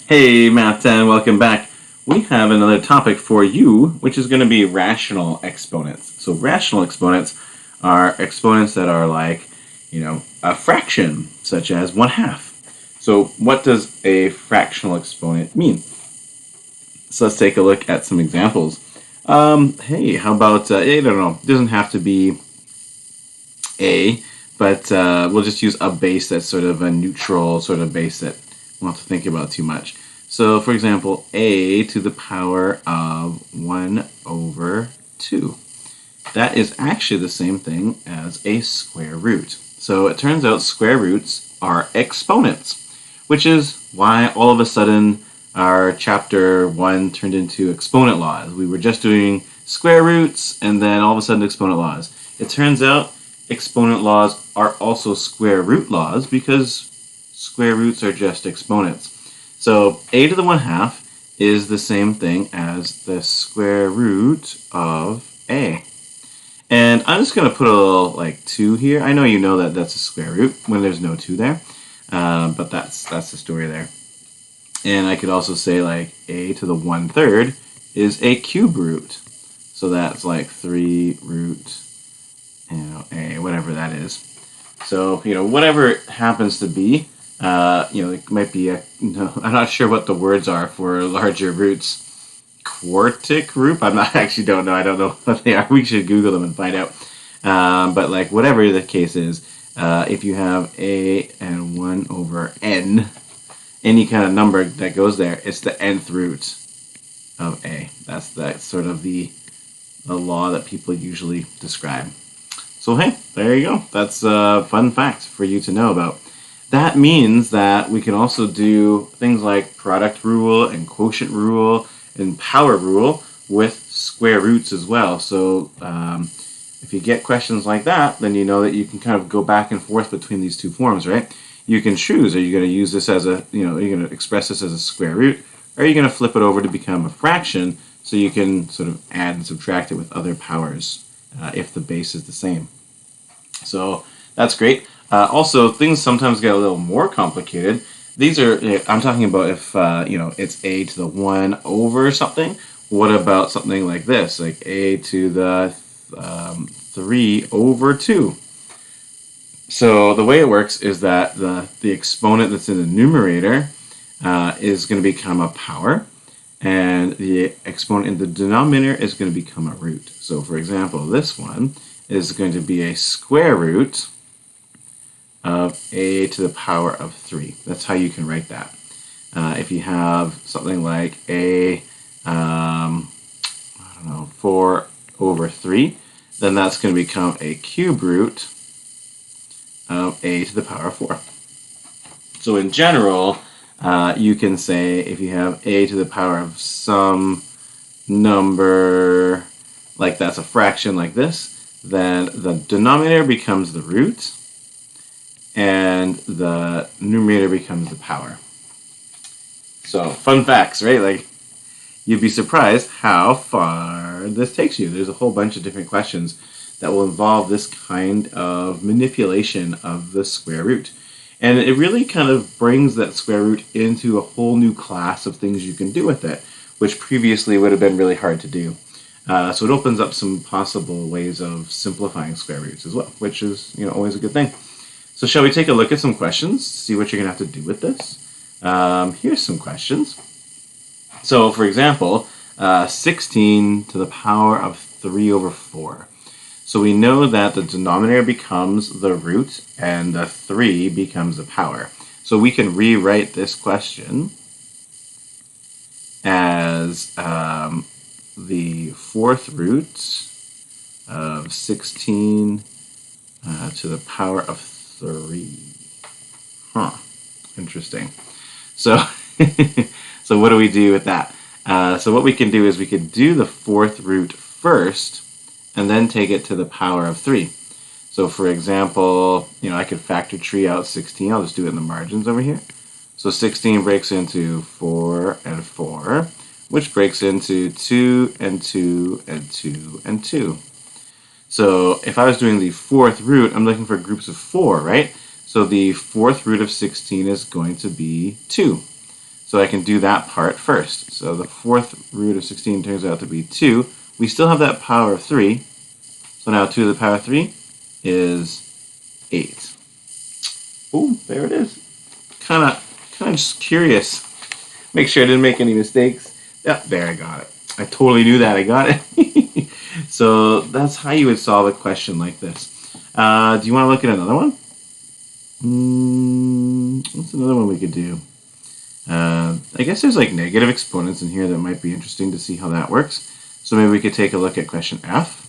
Hey, Math 10, welcome back. We have another topic for you, which is going to be rational exponents. So rational exponents are exponents that are like, a fraction, such as 1/2. So what does a fractional exponent mean? So let's take a look at some examples. Hey, how about, I don't know, it doesn't have to be a, but we'll just use a base that's sort of a neutral sort of base that we won't have to think about too much. So, for example, a to the power of 1 over 2. That is actually the same thing as a square root. So it turns out square roots are exponents, which is why all of a sudden our chapter 1 turned into exponent laws. We were just doing square roots and then all of a sudden exponent laws. It turns out exponent laws are also square root laws because square roots are just exponents. So a to the 1/2 is the same thing as the square root of a. And I'm just going to put a little like 2 here. I know you know that that's a square root when there's no 2 there, but that's the story there. And I could also say like a to the 1/3 is a cube root. So that's like 3 root, a, whatever that is. So, whatever it happens to be, it might be I'm not sure what the words are for larger roots. Quartic root? Actually don't know. I don't know what they are. We should Google them and find out. But like whatever the case is, if you have a and 1 over n, any kind of number that goes there, it's the nth root of a. That's sort of the law that people usually describe. So hey, there you go. That's a fun fact for you to know about. That means that we can also do things like product rule and quotient rule and power rule with square roots as well. So if you get questions like that, then you know that you can kind of go back and forth between these two forms, right? You can choose, are you going to use this as are you going to express this as a square root, or are you going to flip it over to become a fraction so you can sort of add and subtract it with other powers if the base is the same. So that's great. Also, things sometimes get a little more complicated. These are, I'm talking about if, it's a to the 1 over something. What about something like this, like a to the 3 over 2? So the way it works is that the exponent that's in the numerator is going to become a power, and the exponent in the denominator is going to become a root. So for example, this one is going to be a square root of a to the power of 3. That's how you can write that. If you have something like a, 4 over 3, then that's going to become a cube root of a to the power of 4. So in general, you can say if you have a to the power of some number, like that's a fraction like this, then the denominator becomes the root, and the numerator becomes the power. So, fun facts, right? Like, you'd be surprised how far this takes you. There's a whole bunch of different questions that will involve this kind of manipulation of the square root. And it really kind of brings that square root into a whole new class of things you can do with it, which previously would have been really hard to do. So it opens up some possible ways of simplifying square roots as well, which is always a good thing. So shall we take a look at some questions, see what you're going to have to do with this? Here's some questions. So for example, 16 to the power of 3 over 4. So we know that the denominator becomes the root and the 3 becomes the power. So we can rewrite this question as the 4th root of 16 to the power of 3. Interesting. So, so what do we do with that? So what we can do is we could do the 4th root first and then take it to the power of 3. So for example, I could factor tree out 16. I'll just do it in the margins over here. So 16 breaks into 4 and 4, which breaks into 2 and 2 and 2 and 2. So if I was doing the 4th root, I'm looking for groups of 4, right? So the 4th root of 16 is going to be 2. So I can do that part first. So the fourth root of 16 turns out to be 2. We still have that power of 3. So now 2 to the power of 3 is 8. Boom, there it is. Kind of just curious. Make sure I didn't make any mistakes. Yeah, there, I got it. I totally knew that I got it. So that's how you would solve a question like this. Do you want to look at another one? What's another one we could do? I guess there's like negative exponents in here that might be interesting to see how that works. So maybe we could take a look at question F.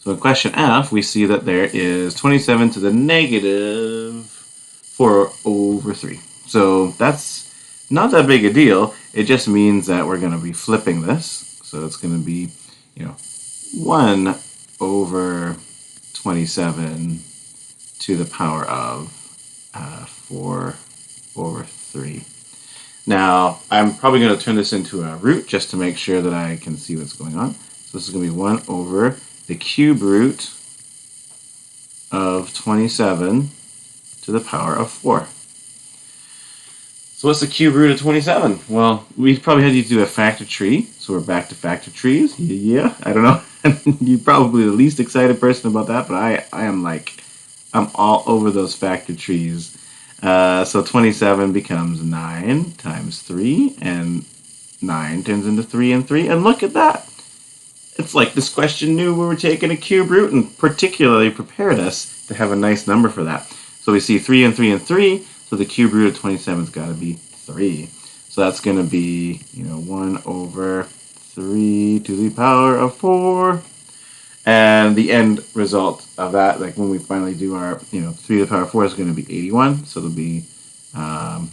So in question F, we see that there is 27 to the negative 4 over 3. So that's not that big a deal. It just means that we're going to be flipping this. So it's going to be, 1 over 27 to the power of 4 over 3. Now, I'm probably going to turn this into a root just to make sure that I can see what's going on. So this is going to be 1 over the cube root of 27 to the power of 4. So what's the cube root of 27? Well, we probably had to do a factor tree, so we're back to factor trees. Yeah, I don't know. You're probably the least excited person about that, but I'm all over those factor trees. So 27 becomes 9 times 3, and 9 turns into 3 and 3, and look at that. It's like this question knew we were taking a cube root and particularly prepared us to have a nice number for that. So we see 3 and 3 and 3, so the cube root of 27's got to be 3. So that's going to be, 1 over 3 to the power of 4. And the end result of that, like when we finally do our, 3 to the power of 4 is going to be 81. So it'll be, 1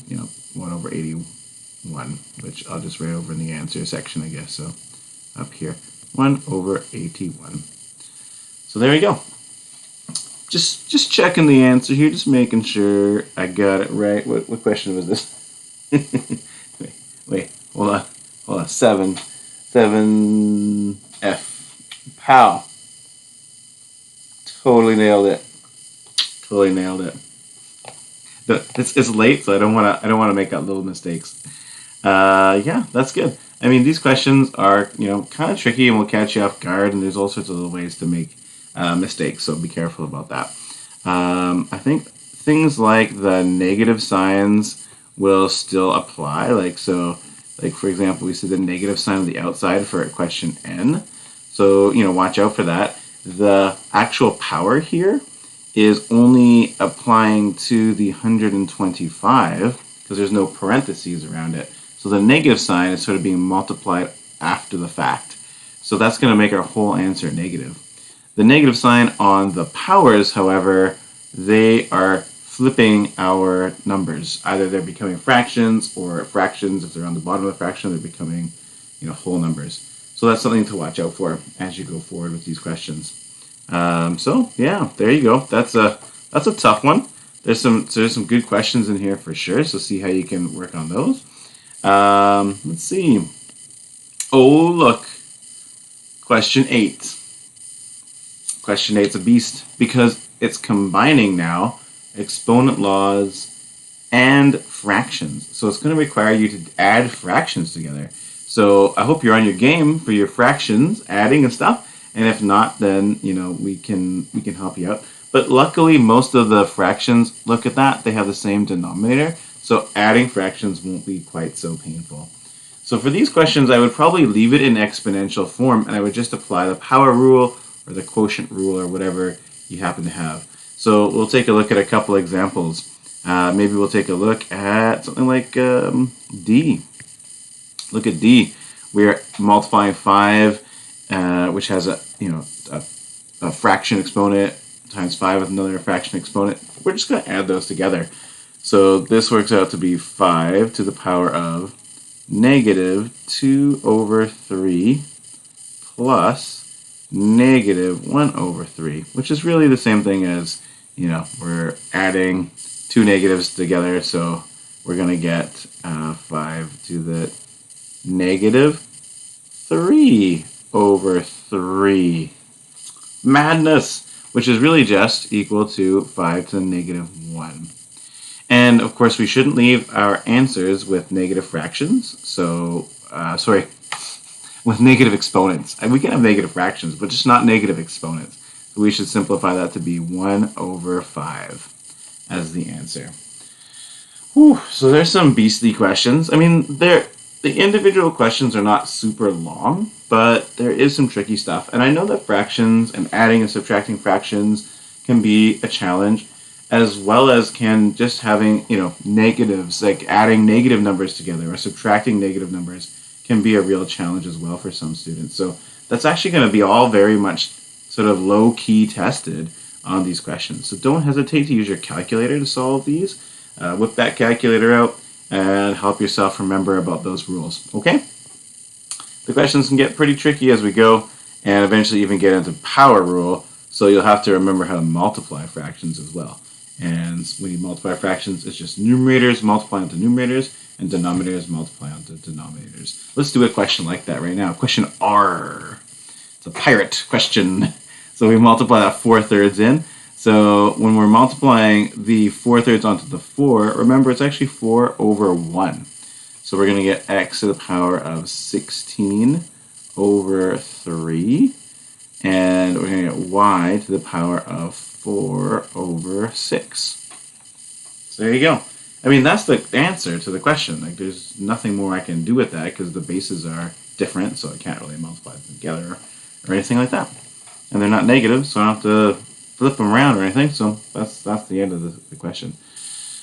over 81, which I'll just write over in the answer section, I guess. So up here, 1 over 81. So there we go. Just checking the answer here, just making sure I got it right. What question was this? wait, hold on. 7F. Pow. Totally nailed it. It's late, so I don't want to make that little mistakes. Yeah, that's good. I mean, these questions are kind of tricky and will catch you off guard, and there's all sorts of little ways to make mistakes, so be careful about that. I think things like the negative signs will still apply. Like for example, we see the negative sign on the outside for question n. So watch out for that. The actual power here is only applying to the 125 because there's no parentheses around it. So the negative sign is sort of being multiplied after the fact. So that's going to make our whole answer negative. The negative sign on the powers, however, they are flipping our numbers. Either they're becoming fractions, or fractions, if they're on the bottom of the fraction, they're becoming whole numbers. So that's something to watch out for as you go forward with these questions. So yeah, there you go. That's a tough one. There's some good questions in here for sure. So see how you can work on those. Let's see. Oh look, question 8. Question 8's a beast because it's combining now exponent laws and fractions. So it's going to require you to add fractions together. So I hope you're on your game for your fractions, adding and stuff. And if not, then we can help you out. But luckily, most of the fractions, look at that, they have the same denominator. So adding fractions won't be quite so painful. So for these questions, I would probably leave it in exponential form, and I would just apply the power rule or the quotient rule or whatever you happen to have. So we'll take a look at a couple examples. Maybe we'll take a look at something like D. Look at D. We're multiplying 5, which has a fraction exponent times 5 with another fraction exponent. We're just going to add those together. So this works out to be 5 to the power of negative 2 over 3 plus negative 1 over 3, which is really the same thing as, we're adding two negatives together, so we're going to get 5 to the negative 3 over 3. Madness! Which is really just equal to 5 to the negative 1. And of course, we shouldn't leave our answers with negative fractions. So, with negative exponents. And we can have negative fractions, but just not negative exponents. So we should simplify that to be 1 over 5 as the answer. Whew, so there's some beastly questions. I mean, the individual questions are not super long, but there is some tricky stuff. And I know that fractions and adding and subtracting fractions can be a challenge, as well as can just having, negatives, like adding negative numbers together or subtracting negative numbers can be a real challenge as well for some students. So that's actually going to be all very much sort of low-key tested on these questions. So don't hesitate to use your calculator to solve these. Whip that calculator out and help yourself remember about those rules, okay? The questions can get pretty tricky as we go and eventually even get into power rule, so you'll have to remember how to multiply fractions as well. And when you multiply fractions, it's just numerators multiply onto numerators and denominators multiply onto denominators. Let's do a question like that right now. Question R. It's a pirate question. So we multiply that 4/3 in. So when we're multiplying the 4/3 onto the 4, remember it's actually 4 over 1. So we're going to get x to the power of 16 over 3. And we're going to get y to the power of 4 over 6. So there you go. I mean, that's the answer to the question. Like, there's nothing more I can do with that because the bases are different, so I can't really multiply them together or anything like that. And they're not negative, so I don't have to flip them around or anything. So that's the end of the question.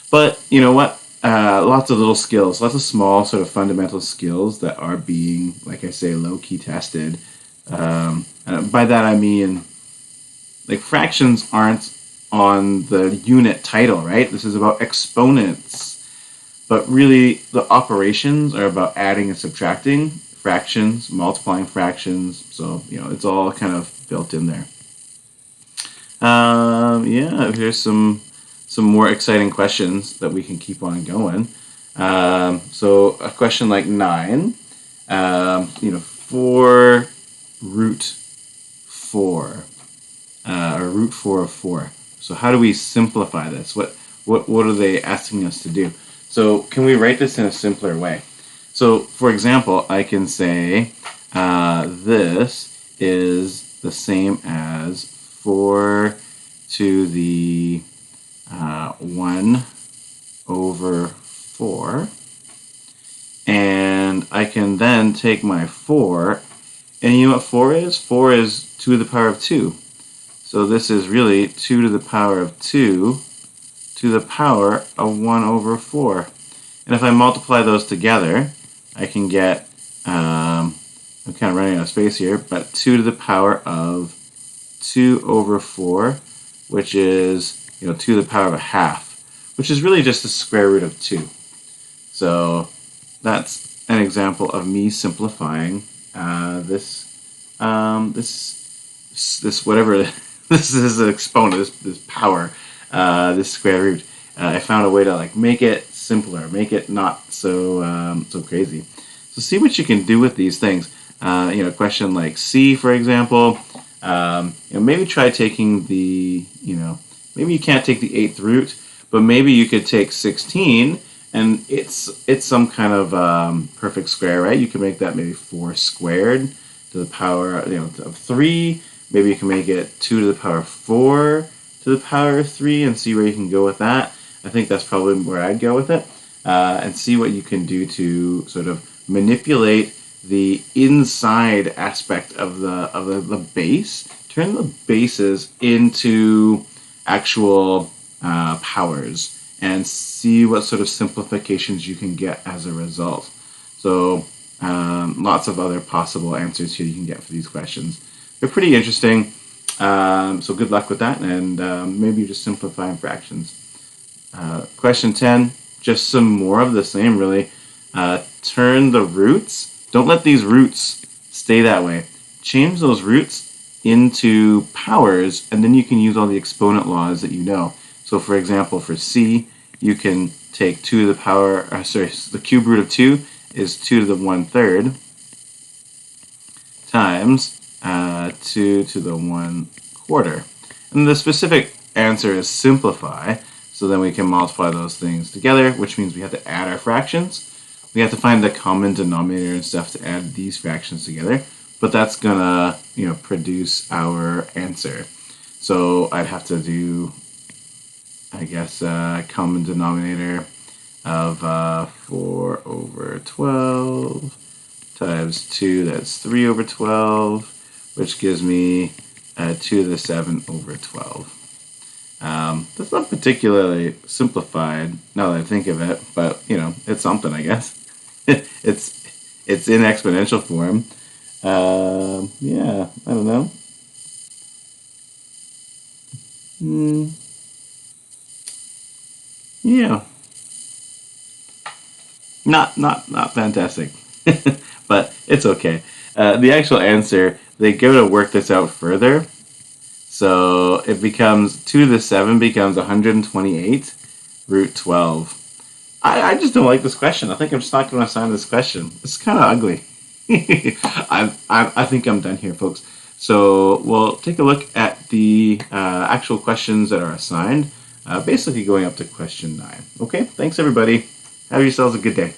But you know what? Lots of little skills, lots of small sort of fundamental skills that are being, like I say, low-key tested. By that I mean, like, fractions aren't on the unit title, right? This is about exponents. But really, the operations are about adding and subtracting fractions, multiplying fractions. So, it's all kind of built in there. Yeah, here's some more exciting questions that we can keep on going. So a question like 9, 4 root 4, or root 4 of 4. So how do we simplify this? What are they asking us to do? So can we write this in a simpler way? So for example, I can say this is the same as 4 to the 1 over 4. And I can then take my 4, and you know what 4 is? 4 is 2 to the power of 2. So this is really 2 to the power of 2 to the power of 1 over 4. And if I multiply those together, I can get, I'm kind of running out of space here, but 2 to the power of 2 over 4, which is 2 to the power of a half, which is really just the square root of 2. So that's an example of me simplifying this whatever this is an exponent, this power, this square root. I found a way to make it simpler, make it not so so crazy. So see what you can do with these things. A question like C, for example. Maybe try taking the, maybe you can't take the 8th root, but maybe you could take 16, and it's some kind of perfect square, right? You can make that maybe 4 squared to the power, of 3. Maybe you can make it 2 to the power of 4 to the power of 3, and see where you can go with that. I think that's probably where I'd go with it, and see what you can do to sort of manipulate the inside aspect of the base, turn the bases into actual powers, and see what sort of simplifications you can get as a result. So lots of other possible answers here you can get for these questions. They're pretty interesting, so good luck with that, and maybe you're just simplifying fractions. Question 10, just some more of the same, really. Turn the roots. Don't let these roots stay that way. Change those roots into powers, and then you can use all the exponent laws that you know. So for example, for C, you can take 2 to the power, the cube root of 2 is 2 to the 1/3 times 2 to the 1/4. And the specific answer is simplify. So then we can multiply those things together, which means we have to add our fractions. We have to find the common denominator and stuff to add these fractions together, but that's gonna, produce our answer. So I'd have to do, I guess, common denominator of 4 over 12 times 2, that's 3 over 12, which gives me 2 to the 7 over 12. That's not particularly simplified now that I think of it, but it's something, I guess. it's in exponential form. Yeah, I don't know. Yeah, not fantastic, but it's okay. The actual answer, they go to work this out further. So it becomes 2 to the 7 becomes 128 root 12. I just don't like this question. I think I'm just not going to assign this question. It's kind of ugly. I think I'm done here, folks. So we'll take a look at the actual questions that are assigned, basically going up to question 9. Okay, thanks everybody. Have yourselves a good day.